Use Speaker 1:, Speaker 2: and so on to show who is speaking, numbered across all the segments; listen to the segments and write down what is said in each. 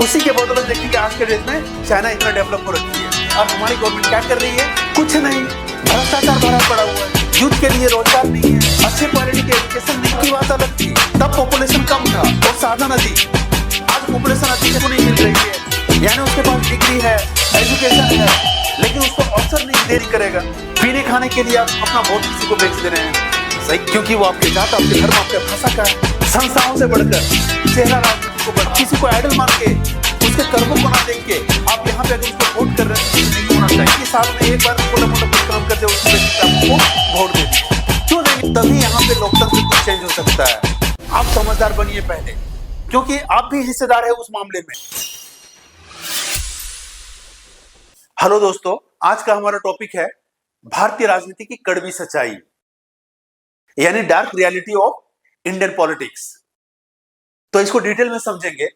Speaker 1: उसी के बदले देखेंगे आज के डेट में चाइना इतना डेवलप हो रखी है और हमारी गवर्नमेंट क्या कर रही है? कुछ नहीं, भ्रष्टाचार भरा पड़ा हुआ है, यूथ के लिए रोजगार नहीं है, अच्छे क्वालिटी के एजुकेशन नहीं की बात अलग थी। तब पॉपुलेशन कम था और साधन अधिक, आज पॉपुलेशन अधिक को नहीं मिल रही है, यानी उसके पास डिग्री है, एजुकेशन है, लेकिन उसको अवसर नहीं देरी करेगा। पीने खाने के लिए आप अपना वोट किसी को बेच दे रहे हैं, सही, क्योंकि वो आपके जात, आपके धर्म, आपके भाषा का है। संस्थाओं से बढ़कर चेहरा राजनीति को बढ़, किसी को आइडल मान के उसके कर्मों को ना देख के आप यहाँ पे अगर उसको वोट कर रहे हैं तो नहीं होना चाहिए कि साल में एक बार मोटा मोटा कुछ काम करते उसको वोट दे क्यों नहीं? तभी यहाँ पे लोकतंत्र कुछ चेंज हो सकता है। आप समझदार बनिए पहले, क्योंकि आप भी हिस्सेदार है उस मामले में। हेलो दोस्तों, आज का हमारा टॉपिक है भारतीय राजनीति की कड़वी सच्चाई, यानी dark reality of Indian politics. तो इसको डिटेल में समझेंगे।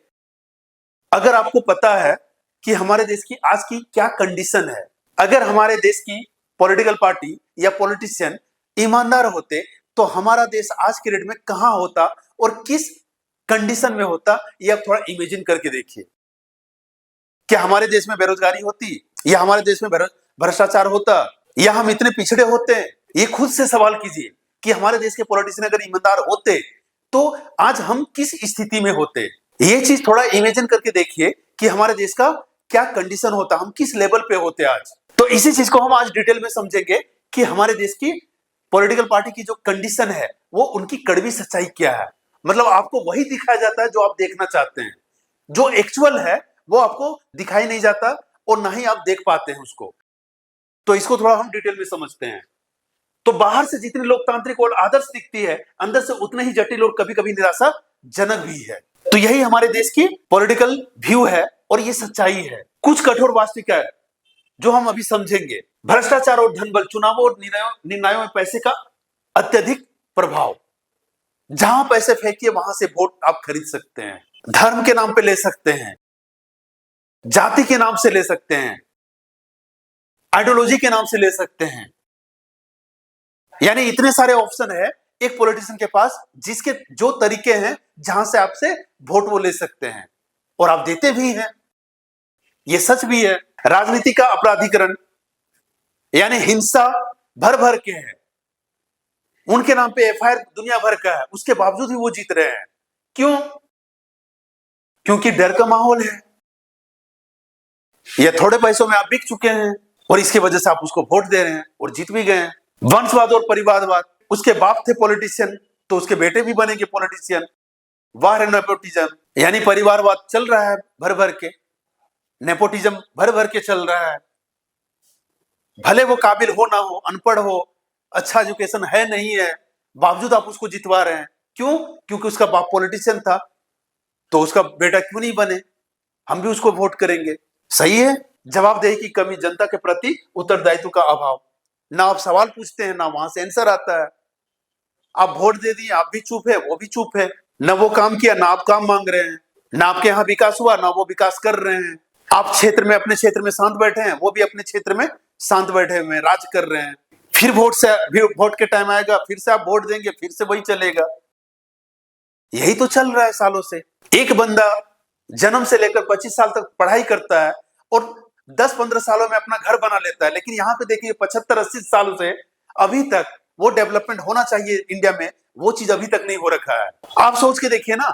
Speaker 1: अगर आपको पता है कि हमारे देश की आज की क्या कंडीशन है, अगर हमारे देश की पॉलिटिकल पार्टी या पॉलिटिशियन ईमानदार होते तो हमारा देश आज के डेट में कहां होता और किस कंडीशन में होता, यह आप थोड़ा इमेजिन करके देखिए। क्या हमारे देश में बेरोजगारी होती, या हमारे देश में भ्रष्टाचार होता, या हम इतने पिछड़े होते? ये खुद से सवाल कीजिए कि हमारे देश के पॉलिटिशियन अगर ईमानदार होते तो आज हम किस स्थिति में होते। ये चीज थोड़ा इमेजिन करके देखिए कि हमारे देश का क्या कंडीशन होता, हम किस लेवल पे होते आज। तो इसी चीज को हम आज डिटेल में समझेंगे कि हमारे देश की पॉलिटिकल पार्टी की जो कंडीशन है वो उनकी कड़वी सच्चाई क्या है। मतलब आपको वही दिखाया जाता है जो आप देखना चाहते हैं, जो एक्चुअल है वो आपको दिखाई नहीं जाता और ना ही आप देख पाते हैं उसको। तो इसको थोड़ा हम डिटेल में समझते हैं। तो बाहर से जितनी लोकतांत्रिक और आदर्श दिखती है, अंदर से उतने ही जटिल और कभी कभी निराशाजनक भी है। तो यही हमारे देश की पॉलिटिकल व्यू है और ये सच्चाई है। कुछ कठोर वास्तविकता है जो हम अभी समझेंगे। भ्रष्टाचार और धनबल, चुनावों और निर्णयों में पैसे का अत्यधिक प्रभाव। जहां पैसे फेंकिए वहां से वोट आप खरीद सकते हैं, धर्म के नाम पे ले सकते हैं, जाति के नाम से ले सकते हैं, आइडियोलॉजी के नाम से ले सकते हैं। यानी इतने सारे ऑप्शन है एक पॉलिटिशियन के पास, जिसके जो तरीके हैं जहां से आपसे वोट वो ले सकते हैं और आप देते भी हैं। ये सच भी है। राजनीति का अपराधीकरण, यानी हिंसा भर भर के है, उनके नाम पे एफआईआर दुनिया भर का है, उसके बावजूद भी वो जीत रहे हैं। क्यों? क्योंकि डर का माहौल है, या थोड़े पैसों में आप बिक चुके हैं और इसकी वजह से आप उसको वोट दे रहे हैं और जीत भी गए हैं। वंशवाद और परिवारवाद, उसके बाप थे पॉलिटिशियन तो उसके बेटे भी बनेंगे पॉलिटिशियन। वाह नेपोटिज्म, यानी परिवारवाद चल रहा है भर भर के, नेपोटिज्म भर भर के चल रहा है। भले वो काबिल हो ना हो, अनपढ़ हो, अच्छा एजुकेशन है नहीं है, बावजूद आप उसको जितवा रहे हैं। क्यों? क्योंकि उसका बाप पॉलिटिशियन था तो उसका बेटा क्यों नहीं बने, हम भी उसको वोट करेंगे। सही है। जवाबदेही की कमी, जनता के प्रति उत्तरदायित्व का अभाव। ना आप सवाल पूछते हैं ना वहां से आंसर आता है। आप वोट दे दिए, आप भी चुप है, वो भी चुप है। ना वो काम किया ना आप काम मांग रहे हैं, ना आपके यहाँ विकास हुआ ना वो विकास कर रहे हैं। आप क्षेत्र में, अपने क्षेत्र में शांत बैठे हैं, वो भी अपने क्षेत्र में शांत बैठे हुए हैं, राज कर रहे हैं। फिर वोट के टाइम आएगा, फिर से आप वोट देंगे, फिर से वही चलेगा। यही तो चल रहा है सालों से। एक बंदा जन्म से लेकर 25 साल तक पढ़ाई करता है और 10-15 सालों में अपना घर बना लेता है, लेकिन यहाँ पे देखिए 75-80 सालों से अभी तक वो डेवलपमेंट होना चाहिए इंडिया में, वो चीज अभी तक नहीं हो रखा है। आप सोच के देखिए ना,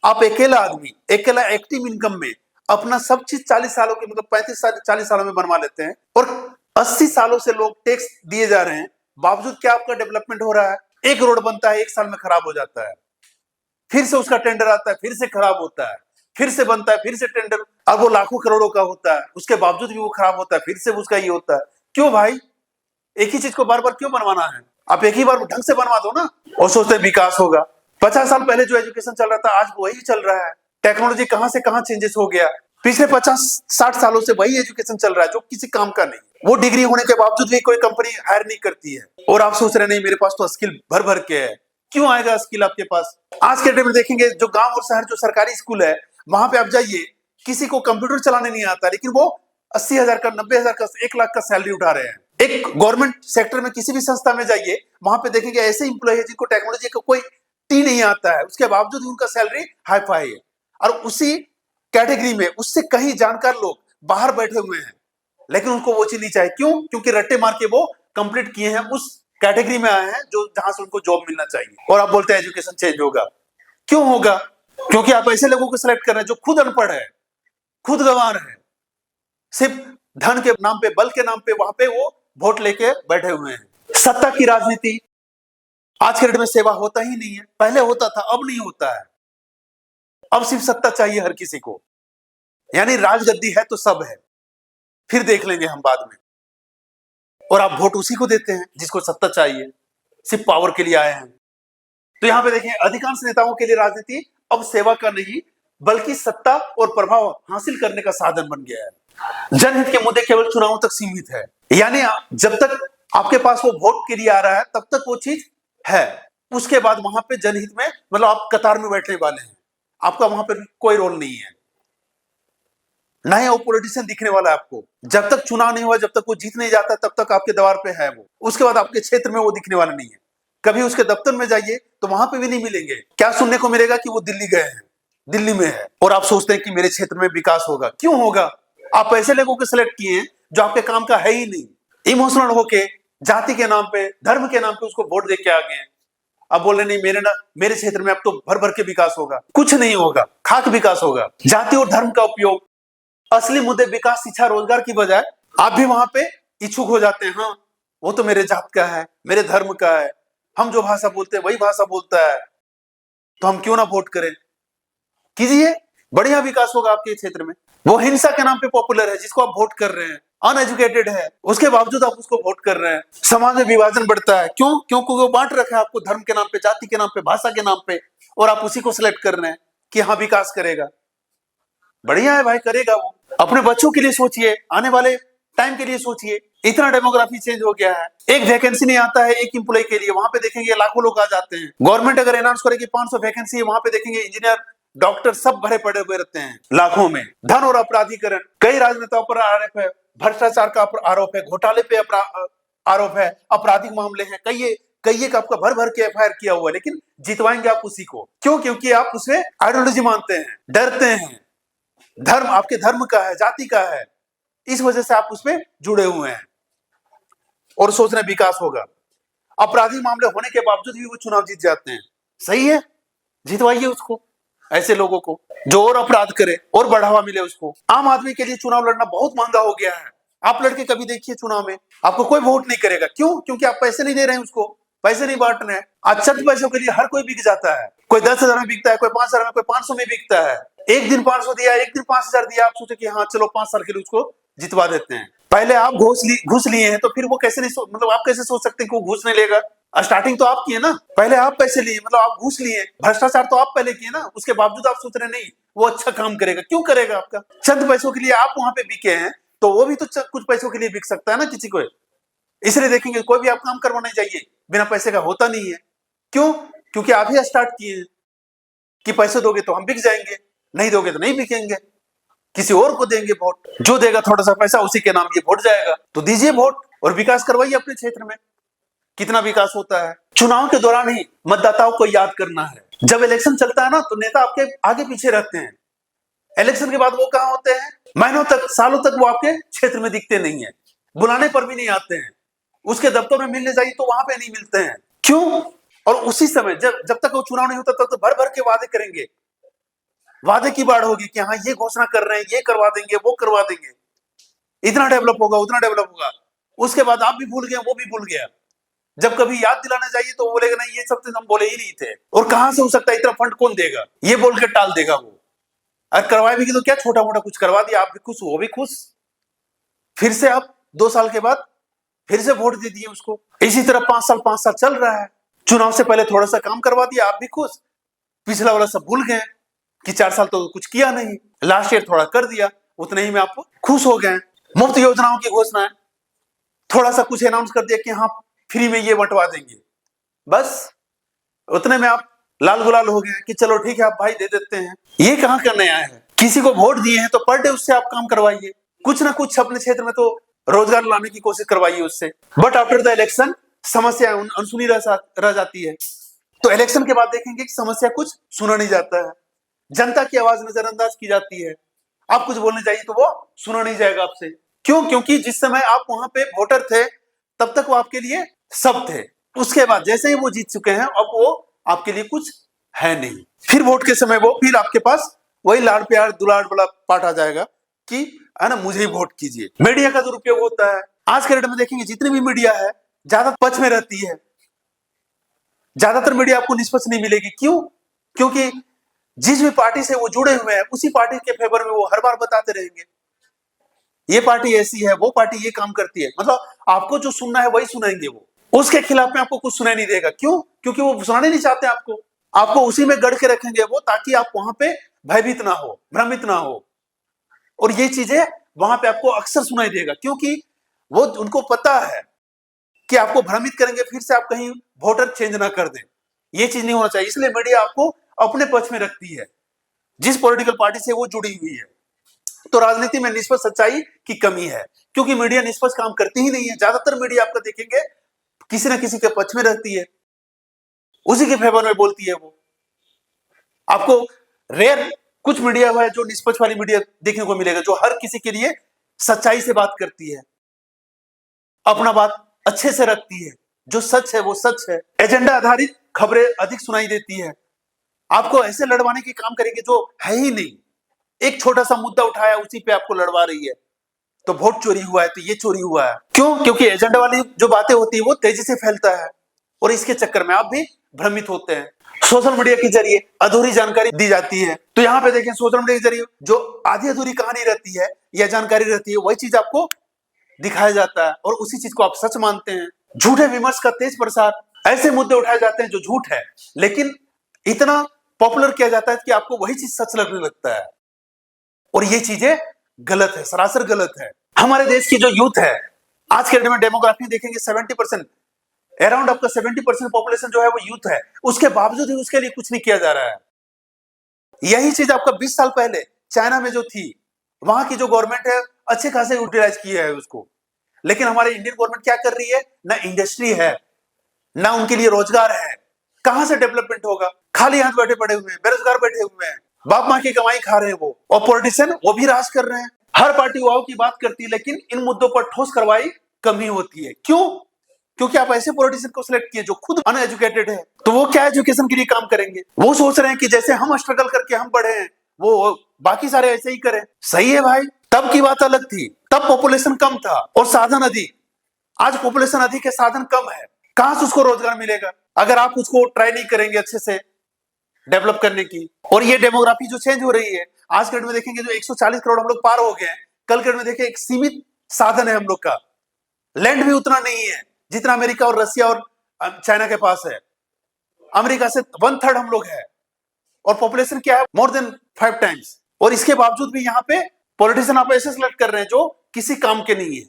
Speaker 1: आप अकेला आदमी, अकेला एक्टिव इनकम में अपना सब चीज 40 सालों के, मतलब 35-40 सालों में बनवा लेते हैं और 80 सालों से लोग टैक्स दिए जा रहे हैं, बावजूद क्या आपका डेवलपमेंट हो रहा है? एक रोड बनता है, 1 साल में खराब हो जाता है, फिर से उसका टेंडर आता है, फिर से खराब होता है, फिर से बनता है, फिर से टेंडर, अब वो लाखों करोड़ों का होता है, उसके बावजूद भी वो खराब होता है, फिर से उसका ये होता है। क्यों भाई? एक ही चीज को बार बार क्यों बनवाना है? आप एक ही बार ढंग से बनवा दो ना, और सोचते हैं विकास होगा। 50 साल पहले जो एजुकेशन चल रहा था आज वही चल रहा है। टेक्नोलॉजी कहां से कहां चेंजेस हो गया। पिछले 50-60 सालों से वही एजुकेशन चल रहा है जो किसी काम का नहीं। वो डिग्री होने के बावजूद भी कोई कंपनी हायर नहीं करती है और आप सोच रहे नहीं मेरे पास तो स्किल भर भर के है। क्यों आएगा स्किल आपके पास? आज के डेट में देखेंगे जो गांव और शहर जो सरकारी स्कूल है, वहां पे आप जाइए, किसी को कंप्यूटर चलाने नहीं आता, लेकिन वो 80,000 का, 90,000 का, 1 लाख का सैलरी उठा रहे हैं। एक गवर्नमेंट सेक्टर में किसी भी संस्था में जाइए, वहां पे देखेंगे ऐसे इंप्लॉय है जिनको टेक्नोलॉजी का कोई टी नहीं आता है, उसके बावजूद उनका सैलरी हाई फाई है। और उसी कैटेगरी में उससे कहीं जानकार लोग बाहर बैठे हुए हैं, लेकिन उनको वो चीज नहीं चाहिए। क्यों? क्योंकि रट्टे मार के वो कंप्लीट किए हैं, उस कैटेगरी में आए हैं जो जहां से उनको जॉब मिलना चाहिए। और आप बोलते हैं एजुकेशन चेंज होगा। क्यों होगा? क्योंकि आप ऐसे लोगों को सिलेक्ट कर रहे हैं जो खुद अनपढ़ है, खुद गंवार है, सिर्फ धन के नाम पे, बल के नाम पे वहां पे वो वोट लेके बैठे हुए हैं। सत्ता की राजनीति आज के डेट में सेवा होता ही नहीं है। पहले होता था, अब नहीं होता है। अब सिर्फ सत्ता चाहिए हर किसी को, यानी राजगद्दी है तो सब है, फिर देख लेंगे हम बाद में। और आप वोट उसी को देते हैं जिसको सत्ता चाहिए, सिर्फ पावर के लिए आए हैं। तो यहां पे देखें, अधिकांश नेताओं के लिए राजनीति अब सेवा का नहीं बल्कि सत्ता और प्रभाव हासिल करने का साधन बन गया है। जनहित के मुद्दे केवल चुनावों तक सीमित है, यानी जब तक आपके पास वो वोट के लिए आ रहा है तब तक वो चीज है। उसके बाद वहां पे जनहित में मतलब आप कतार में बैठने वाले हैं, आपका वहां पर कोई रोल नहीं है, ना ही वो पॉलिटिशियन दिखने वाला है आपको। जब तक चुनाव नहीं हुआ, जब तक वो जीत नहीं जाता, तब तक आपके दवार पे है वो। उसके बाद आपके क्षेत्र में वो दिखने वाला नहीं है। कभी उसके दफ्तर में जाइए तो वहां पे भी नहीं मिलेंगे। क्या सुनने को मिलेगा कि वो दिल्ली गए हैं, दिल्ली में है, और आप सोचते हैं कि मेरे क्षेत्र में विकास होगा। क्यों होगा? आप ऐसे लोगों को सिलेक्ट किए हैं जो आपके काम का है ही नहीं। इमोशनल होके, जाति के नाम पे, धर्म के नाम पे उसको वोट दे के आ गए। अब बोल रहे नहीं मेरे क्षेत्र में अब तो भर भर के विकास होगा। कुछ नहीं होगा, खाक विकास होगा। जाति और धर्म का उपयोग असली मुद्दे विकास, शिक्षा, रोजगार की बजाय आप भी वहां पे इच्छुक हो जाते हैं। हाँ, वो तो मेरे जात का है, मेरे धर्म का है, हम जो भाषा बोलते हैं वही भाषा बोलता है, तो हम क्यों ना वोट करें। कीजिए, बढ़िया विकास होगा आपके क्षेत्र में। वो हिंसा के नाम पे पॉपुलर है जिसको आप वोट कर रहे हैं, अनएजुकेटेड है, उसके बावजूद आप उसको वोट कर रहे हैं। समाज में विभाजन बढ़ता है। क्यों? क्योंकि वो बांट रखा है आपको धर्म के नाम पे, जाति के नाम पे, भाषा के नाम पे, और आप उसी को सिलेक्ट कर रहे हैं कि हाँ विकास करेगा। बढ़िया है भाई, करेगा वो। अपने बच्चों के लिए सोचिए, आने वाले टाइम के लिए सोचिए। इतना डेमोग्राफी चेंज हो गया है, एक वैकेंसी नहीं आता है एक एम्प्लॉय के लिए, वहां पे देखेंगे लाखों लोग आ जाते हैं। गवर्नमेंट अगर अनाउंस करेगी 500 वैकेंसी है, वहां पे देखेंगे इंजीनियर, डॉक्टर सब भरे पड़े हुए रहते हैं लाखों में। धन और अपराधीकरण, कई राजनेताओं पर आरोप है, भ्रष्टाचार का आरोप है, घोटाले पे आरोप है, आपराधिक मामले हैं, कई एक आपका भर भर के एफआईआर किया हुआ है, लेकिन जितवाएंगे आप उसी को। क्यों? क्योंकि आप उसमें आइडियोलॉजी मानते हैं, डरते हैं। धर्म आपके धर्म का है, जाति का है, इस वजह से आप उसमें जुड़े हुए हैं और सोच रहे विकास होगा। अपराधी मामले होने के बावजूद भी वो चुनाव जीत जाते हैं। सही है, जितवाइए उसको, ऐसे लोगों को जो और अपराध करे और बढ़ावा मिले उसको। आम आदमी के लिए चुनाव लड़ना बहुत महंगा हो गया है। आप लड़के कभी देखिए चुनाव में आपको कोई वोट नहीं करेगा। क्यों? क्योंकि आप पैसे नहीं दे रहे हैं उसको, पैसे नहीं बांट रहे हैं। आज चंद पैसों के लिए हर कोई बिक जाता है। कोई 10,000 में बिकता है, कोई 5,000 में, कोई 500 में बिकता है। एक दिन 500 दिया, एक दिन 5,000 दिया, आप सोचे कि हाँ चलो 5 साल के लिए उसको जितवा देते हैं। पहले आप घूस लिए हैं तो फिर वो कैसे नहीं मतलब आप कैसे सोच सकते हैं कि वो घूस नहीं लेगा? स्टार्टिंग तो आप किए ना, पहले आप पैसे लिए, मतलब आप घूस लिए, भ्रष्टाचार तो आप पहले किए ना, उसके बावजूद आप सोच रहे नहीं वो अच्छा काम करेगा। क्यों करेगा? आपका चंद पैसों के लिए आप वहां पे बिके हैं, तो वो भी तो कुछ पैसों के लिए बिक सकता है ना किसी को। इसलिए देखेंगे कोई भी आप काम करवाना चाहिए बिना पैसे का होता नहीं है। क्यों? क्योंकि आप ही स्टार्ट किए हैं कि पैसे दोगे तो हम बिक जाएंगे, नहीं दोगे तो नहीं बिकेंगे, किसी और को देंगे वोट। जो देगा थोड़ा सा पैसा उसी के नाम ये वोट जाएगा। तो दीजिए वोट और विकास करवाइए अपने क्षेत्र में। कितना विकास होता है? चुनाव के दौरान ही मतदाताओं को याद करना है। जब इलेक्शन चलता है ना तो नेता आपके आगे पीछे रहते हैं, इलेक्शन के बाद वो कहां होते हैं? महीनों तक, सालों तक वो आपके क्षेत्र में दिखते नहीं है, बुलाने पर भी नहीं आते हैं। उसके दफ्तर में मिलने जाइए तो वहां पे नहीं मिलते हैं। क्यों? और उसी समय जब तक वो चुनाव नहीं होता तब तक भर भर के वादे करेंगे, वादे की बाढ़ होगी कि हाँ ये घोषणा कर रहे हैं, ये करवा देंगे, वो करवा देंगे, इतना डेवलप होगा, उतना डेवलप होगा। उसके बाद आप भी भूल गए, वो भी भूल गया। जब कभी याद दिलाने जाइए तो बोलेगा नहीं ये सब तो हम बोले ही नहीं थे, और कहां से हो सकता है, इतना फंड कौन देगा, ये बोल के टाल देगा वो। और करवाए भी तो क्या छोटा मोटा कुछ करवा दिया, आप भी खुश, वो भी खुश। फिर से आप 2 साल के बाद फिर से वोट दे दिए उसको। इसी तरह 5 साल चल रहा है। चुनाव से पहले थोड़ा सा काम करवा दिया, आप भी खुश, पिछला वाला सब भूल गए कि 4 साल तो कुछ किया नहीं, लास्ट ईयर थोड़ा कर दिया, उतने ही में आप खुश हो गए। मुफ्त योजनाओं की घोषणा है, थोड़ा सा कुछ अनाउंस कर दिया कि हाँ फ्री में ये बंटवा देंगे, बस उतने में आप लाल गुलाल हो गए कि चलो ठीक है आप भाई दे देते हैं। ये कहां का नया है? किसी को वोट दिए हैं तो पर डे उससे आप काम करवाइए, कुछ ना कुछ अपने क्षेत्र में तो रोजगार लाने की कोशिश करवाइए उससे। बट आफ्टर द इलेक्शन समस्या अनसुनी रह जाती है। तो इलेक्शन के बाद देखेंगे कि समस्या कुछ सुना नहीं जाता है, जनता की आवाज नजरअंदाज की जाती है। आप कुछ बोलने जाइए तो वो सुना नहीं जाएगा आपसे। क्यों? क्योंकि जिस समय आप वहां पे वोटर थे तब तक वो आपके लिए सब थे। उसके बाद जैसे ही वो जीत चुके हैं अब वो आपके लिए कुछ है नहीं। फिर वोट के समय वो फिर आपके पास वही लाड़ प्यार दुलार वाला पाठ आ जाएगा कि है ना, मुझे ही वोट कीजिए। मीडिया का दुरुपयोग होता है। आज के डेट में देखेंगे जितनी भी मीडिया है ज्यादा पक्ष में रहती है। ज्यादातर मीडिया आपको निष्पक्ष नहीं मिलेगी। क्यों? क्योंकि जिस भी पार्टी से वो जुड़े हुए हैं उसी पार्टी के फेवर में वो हर बार बताते रहेंगे, ये पार्टी ऐसी है, वो पार्टी ये काम करती है। मतलब आपको जो सुनना है वही सुनाएंगे वो, उसके खिलाफ में आपको कुछ सुनाई नहीं देगा। क्यों? क्योंकि वो सुनाने नहीं चाहते आपको उसी में गढ़ के रखेंगे वो, ताकि आप वहां पे भयभीत ना हो, भ्रमित ना हो। और ये चीजें वहां पे आपको अक्सर सुनाई देगा, क्योंकि वो उनको पता है कि आपको भ्रमित करेंगे, फिर से आप कहीं वोटर चेंज ना कर दें। ये चीज नहीं होना चाहिए। इसलिए मीडिया आपको अपने पक्ष में रखती है जिस पॉलिटिकल पार्टी से वो जुड़ी हुई है। तो राजनीति में निष्पक्ष सच्चाई की कमी है, क्योंकि मीडिया निष्पक्ष काम करती ही नहीं है। ज्यादातर मीडिया आपका देखेंगे किसी ना किसी के पक्ष में रहती है, उसी के फेवर में बोलती है वो। आपको रेयर कुछ मीडिया है जो निष्पक्ष वाली मीडिया देखने को मिलेगा, जो हर किसी के लिए सच्चाई से बात करती है, अपना बात अच्छे से रखती है। जो सच है वो सच है। एजेंडा आधारित खबरें अधिक सुनाई देती है, आपको ऐसे लड़वाने की काम करेंगे जो है ही नहीं। एक छोटा सा मुद्दा उठाया उसी पे आपको लड़वा रही है, तो वोट चोरी हुआ है, तो ये चोरी हुआ है। क्यों? क्योंकि एजेंडा वाली जो बातें होती है वो तेजी से फैलता है और इसके चक्कर में आप भी भ्रमित होते हैं। सोशल मीडिया के जरिए अधूरी जानकारी दी जाती है। तो यहाँ पे देखें, सोशल मीडिया के जरिए जो आधी अधूरी कहानी रहती है या जानकारी रहती है वही चीज आपको दिखाया जाता है और उसी चीज को आप सच मानते हैं। झूठे विमर्श का तेज प्रसार, ऐसे मुद्दे उठाए जाते हैं जो झूठ है, लेकिन इतना पॉपुलर किया जाता है कि आपको वही चीज सच लगने लगता है। और ये चीजें गलत है, सरासर गलत है। हमारे देश की जो यूथ है, आज के डेट में डेमोग्राफी देखेंगे 70%, अराउंड आपका 70% पॉपुलेशन जो है वो यूथ है। उसके बावजूद भी उसके लिए कुछ नहीं किया जा रहा है। यही चीज आपका 20 साल पहले चाइना में जो थी, वहां की जो गवर्नमेंट है अच्छे खासे यूटिलाइज किया है उसको। लेकिन हमारे इंडियन गवर्नमेंट क्या कर रही है? ना इंडस्ट्री है, ना उनके लिए रोजगार है। कहां से डेवलपमेंट होगा? खाली हाथ बैठे पड़े हुए हैं, बेरोजगार बैठे हुए हैं, बाप माँ की कमाई खा रहे हैं वो। और पॉलिटिशियन वो भी राज कर रहे हैं। हर पार्टी वाव की बात करती है, लेकिन इन मुद्दों पर ठोस कार्रवाई कम ही होती है। क्यों? क्योंकि आप ऐसे पॉलिटिशियन को सिलेक्ट किए जो खुद अनएजुकेटेड है, तो वो क्या एजुकेशन के लिए काम करेंगे? वो सोच रहे हैं कि जैसे हम स्ट्रगल करके हम बढ़े हैं, वो बाकी सारे ऐसे ही करें। सही है भाई, तब की बात अलग थी, तब पॉपुलेशन कम था और साधन अधिक। आज पॉपुलेशन अधिक है, साधन कम है, कहां से उसको रोजगार मिलेगा अगर आप उसको ट्राई नहीं करेंगे अच्छे से डेवलप करने की। और ये डेमोग्राफी जो चेंज हो रही है, आज के डेट में देखेंगे जो 140 करोड़ हम लोग पार हो गए हैं, कल के डेट में देखें एक सीमित साधन है हम लोग का। लैंड भी उतना नहीं है जितना अमेरिका और रशिया और चाइना के पास है। अमेरिका से 1/3 हम लोग है और पॉपुलेशन क्या है? More than 5 times. और इसके बावजूद भी यहाँ पे पॉलिटिशियन आप ऐसे सिलेक्ट कर रहे हैं जो किसी काम के नहीं है।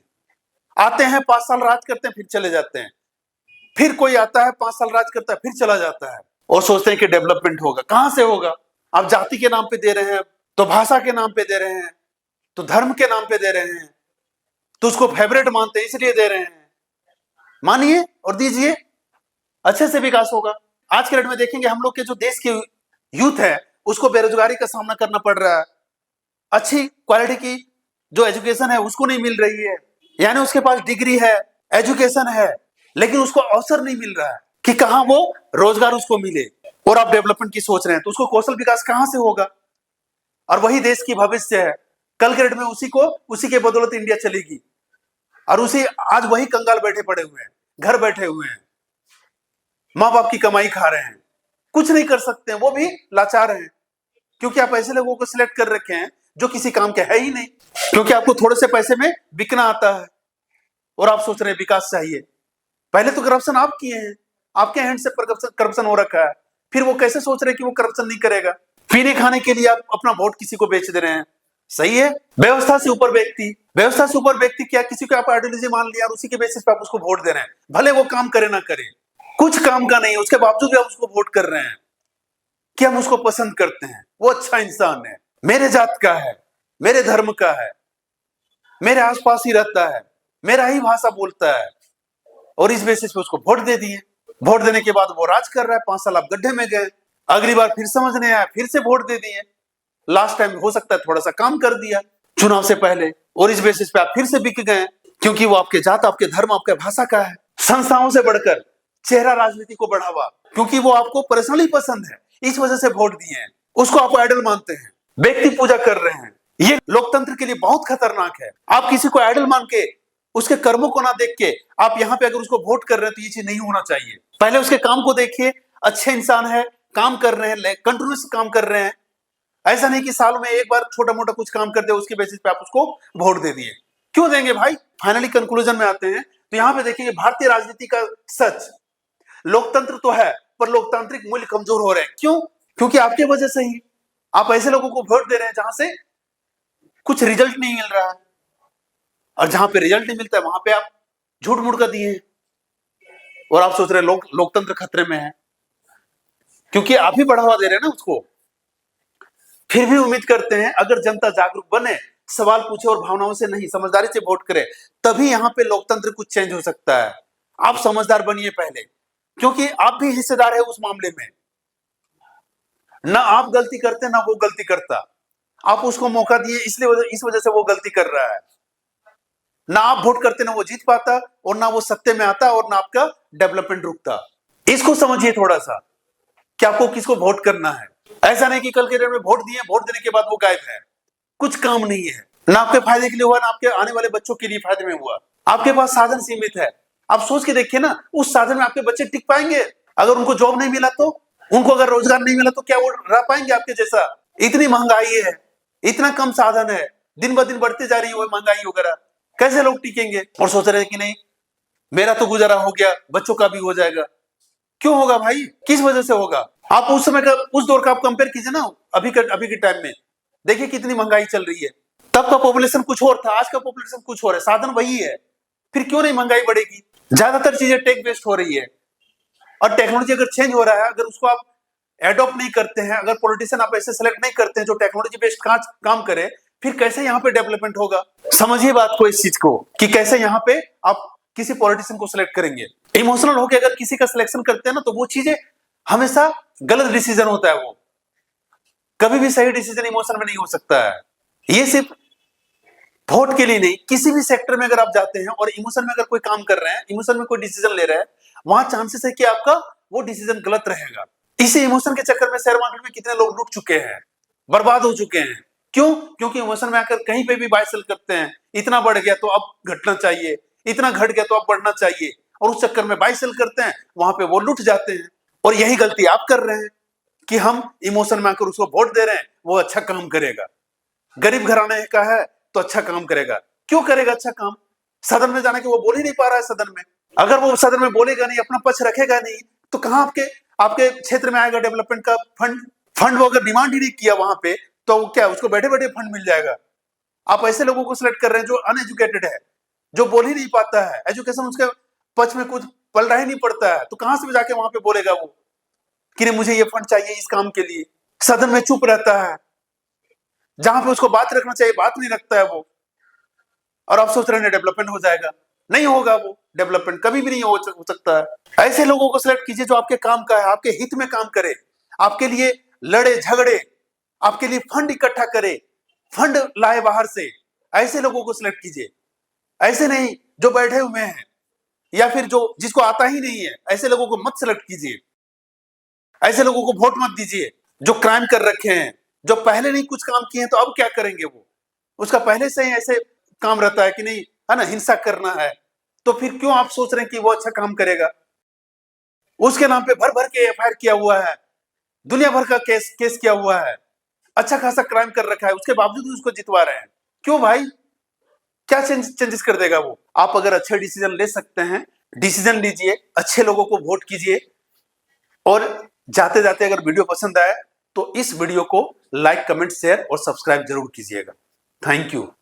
Speaker 1: आते हैं 5 साल राज करते हैं फिर चले जाते हैं, फिर कोई आता है 5 साल राज करता है फिर चला जाता है और सोचते हैं कि डेवलपमेंट होगा। कहां से होगा? आप जाति के नाम पे दे रहे हैं, तो भाषा के नाम पे दे रहे हैं, तो धर्म के नाम पे दे रहे हैं, तो उसको फेवरेट मानते हैं इसलिए दे रहे हैं। मानिए और दीजिए, अच्छे से विकास होगा। आज के डेट में देखेंगे हम लोग के जो देश की यूथ है उसको बेरोजगारी का सामना करना पड़ रहा है। अच्छी क्वालिटी की जो एजुकेशन है उसको नहीं मिल रही है, यानी उसके पास डिग्री है, एजुकेशन है, लेकिन उसको अवसर नहीं मिल रहा है कि कहां वो रोजगार उसको मिले। और आप डेवलपमेंट की सोच रहे हैं तो उसको कौशल विकास कहां से होगा? और वही देश की भविष्य है। कल के डेट में उसी के बदौलत इंडिया चलेगी और उसी आज वही कंगाल बैठे पड़े हुए हैं, घर बैठे हुए हैं, माँ बाप की कमाई खा रहे हैं, कुछ नहीं कर सकते हैं, वो भी लाचार हैं। क्योंकि आप ऐसे लोगों को सिलेक्ट कर रखे हैं जो किसी काम के है ही नहीं, क्योंकि आपको थोड़े से पैसे में बिकना आता है और आप सोच रहे हैं विकास चाहिए। पहले तो करप्शन आप किए हैं, आपके हैंड से करप्शन हो रखा है, फिर वो कैसे सोच रहे हैं कि वो करप्शन नहीं करेगा? पीने खाने के लिए आप अपना वोट किसी को बेच दे रहे हैं। सही है? व्यवस्था से ऊपर व्यक्ति क्या? किसी को आप आइडियोलॉजी मान लिया और उसी के बेसिस पे आप उसको वोट दे रहे हैं, भले वो काम करे ना करे, कुछ काम का नहीं, उसके बावजूद भी आप उसको वोट कर रहे हैं कि हम उसको पसंद करते हैं, वो अच्छा इंसान है, मेरे जात का है, मेरे धर्म का है, मेरे आसपास ही रहता है, मेरा ही भाषा बोलता है, और इस बेसिस पे उसको वोट दे दिए। वोट देने के बाद वो राज कर रहा है, 5 साल आप गड्ढे में गए, अगली बार फिर समझ नहीं आया, फिर से वोट दे दिए। लास्ट टाइम हो सकता है थोड़ा सा काम कर दिया चुनाव से पहले, और इस बेसिस पे आप फिर से बिक गए क्योंकि वो आपके जात, आपके धर्म, आपके भाषा का है। संस्थाओं से बढ़कर चेहरा राजनीति को बढ़ावा, क्योंकि वो आपको पर्सनली पसंद है, इस वजह से वोट दिए हैं, उसको आप आइडल मानते हैं, व्यक्ति पूजा कर रहे हैं। ये लोकतंत्र के लिए बहुत खतरनाक है। आप किसी को आइडल मान के उसके कर्मों को ना देख के आप यहाँ पे अगर उसको वोट कर रहे हैं तो ये चीज नहीं होना चाहिए। पहले उसके काम को देखिए, अच्छे इंसान है, काम कर रहे हैं, कंटिन्यूस काम कर रहे हैं। ऐसा नहीं कि साल में एक बार छोटा मोटा कुछ काम कर दे उसके बेसिस पे आप उसको वोट दे दिए। क्यों देंगे भाई? फाइनली कंक्लूजन में आते हैं तो यहाँ पे देखिए भारतीय राजनीति का सच, लोकतंत्र तो है पर लोकतांत्रिक मूल्य कमजोर हो रहे हैं। क्यों? क्योंकि आपके वजह से ही आप ऐसे लोगों को वोट दे रहे हैं जहां से कुछ रिजल्ट नहीं मिल रहा है, और जहां पे रिजल्ट नहीं मिलता है वहां पे आप झूठ मूठ कर दिए और आप सोच रहे हैं लोकतंत्र खतरे में है, क्योंकि आप ही बढ़ावा दे रहे हैं ना उसको। फिर भी उम्मीद करते हैं अगर जनता जागरूक बने, सवाल पूछे और भावनाओं से नहीं समझदारी से वोट करे, तभी यहां पे लोकतंत्र कुछ चेंज हो सकता है। आप समझदार बनिए पहले, क्योंकि आप भी हिस्सेदार है उस मामले में। ना आप गलती करते ना वो गलती करता, आप उसको मौका दिए इसलिए इस वजह से वो गलती कर रहा है। ना आप वोट करते ना वो जीत पाता, और ना वो सत्ते में आता, और ना आपका डेवलपमेंट रुकता। इसको समझिए थोड़ा सा कि आपको किसको वोट करना है। ऐसा नहीं कि कल के डेट में वोट दिए, वोट देने के बाद वो गायब है, कुछ काम नहीं है, ना आपके फायदे के लिए हुआ ना आपके आने वाले बच्चों के लिए फायदे में हुआ। आपके पास साधन सीमित है, आप सोच के देखिए ना, उस साधन में आपके बच्चे टिक पाएंगे? अगर उनको जॉब नहीं मिला तो, उनको अगर रोजगार नहीं मिला तो क्या वो रह पाएंगे आपके जैसा? इतनी महंगाई है, इतना कम साधन है, दिन ब दिन बढ़ते जा रही है महंगाई वगैरह, कैसे लोग टिकेंगे? और सोच रहे हैं कि नहीं मेरा तो गुजारा हो गया, बच्चों का भी हो जाएगा। क्यों होगा भाई? किस वजह से होगा? आप उस समय का, उस दौर का आप कंपेयर कीजिए ना अभी के टाइम में, देखिए कितनी महंगाई चल रही है। तब का पॉपुलेशन कुछ और था, आज का पॉपुलेशन कुछ और है, साधन वही है, फिर क्यों नहीं महंगाई बढ़ेगी? ज्यादातर चीजें टेक बेस्ड हो रही है, और टेक्नोलॉजी अगर चेंज हो रहा है, अगर उसको आप एडॉप्ट नहीं करते हैं, अगर पॉलिटिशियन आप ऐसे सेलेक्ट नहीं करते हैं जो टेक्नोलॉजी बेस्ड काम करे, फिर कैसे यहाँ पे डेवलपमेंट होगा? समझिए बात को, इस चीज को, कि कैसे यहाँ पे आप किसी पॉलिटिशियन को सिलेक्ट करेंगे। इमोशनल होकर अगर किसी का सिलेक्शन करते हैं ना, तो वो चीजें हमेशा गलत डिसीजन होता है। वो कभी भी सही डिसीजन इमोशन में नहीं हो सकता है। ये सिर्फ वोट के लिए नहीं, किसी भी सेक्टर में अगर आप जाते हैं और इमोशन में अगर कोई काम कर रहे हैं, इमोशन में कोई डिसीजन ले रहे हैं, वहां चांसेस है कि आपका वो डिसीजन गलत रहेगा। इसी इमोशन के चक्कर में शेयर मार्केट में कितने लोग लुट चुके हैं, बर्बाद हो चुके हैं। क्यों? क्योंकि इमोशन में आकर कहीं पे भी बाय सेल करते हैं, इतना बढ़ गया तो अब घटना चाहिए, इतना घट गया तो अब बढ़ना चाहिए, और उस चक्कर में बाय सेल करते हैं, वहां पे वो लुट जाते हैं। और यही गलती आप कर रहे हैं कि हम इमोशन में आकर उसको वोट दे रहे हैं, वो अच्छा काम करेगा, गरीब घराने का है तो अच्छा काम करेगा। क्यों करेगा अच्छा काम? सदन में जाने के वो बोल ही नहीं पा रहा है। सदन में अगर वो सदन में बोलेगा नहीं, अपना पक्ष रखेगा नहीं, तो कहां आपके क्षेत्र में आएगा डेवलपमेंट का फंड वो अगर डिमांड ही नहीं किया वहां पे, तो क्या उसको बैठे बैठे फंड मिल जाएगा? आप ऐसे लोगों को सिलेक्ट कर रहे हैं जो अनएजुकेटेड है, जो बोल ही नहीं पाता है, एजुकेशन उसके पक्ष में कुछ पलड़ा ही नहीं पड़ता है, तो कहां से जाके वहां पे बोलेगा वो कि नहीं मुझे ये फंड चाहिए इस काम के लिए? सदन में चुप रहता है, जहां पे उसको बात रखना चाहिए बात नहीं रखता है वो। और आप सोच रहे हैं डेवलपमेंट हो जाएगा, नहीं होगा। वो डेवलपमेंट कभी भी नहीं हो सकता है। ऐसे लोगों को सिलेक्ट कीजिए जो आपके काम का है, आपके हित में काम करे, आपके लिए लड़े झगड़े, आपके लिए फंड इकट्ठा करे, फंड लाए बाहर से। ऐसे लोगों को सिलेक्ट कीजिए, ऐसे नहीं जो बैठे हुए हैं या फिर जो जिसको आता ही नहीं है, ऐसे लोगों को मत सिलेक्ट कीजिए। ऐसे लोगों को वोट मत दीजिए जो क्राइम कर रखे हैं, जो पहले नहीं कुछ काम किए हैं तो अब क्या करेंगे। वो उसका पहले से ही ऐसे काम रहता है कि नहीं है ना, हिंसा करना है, तो फिर क्यों आप सोच रहे हैं कि वो अच्छा काम करेगा? उसके नाम पे भर भर के एफआईआर किया हुआ है, दुनिया भर का केस किया हुआ है, अच्छा खासा क्राइम कर रखा है, उसके बावजूद उसको जितवा रहे हैं। क्यों भाई? क्या चेंजेस कर देगा वो? आप अगर अच्छे डिसीजन ले सकते हैं, डिसीजन लीजिए, अच्छे लोगों को वोट कीजिए। और जाते जाते अगर वीडियो पसंद आए तो इस वीडियो को लाइक, कमेंट, शेयर और सब्सक्राइब जरूर कीजिएगा। Thank you.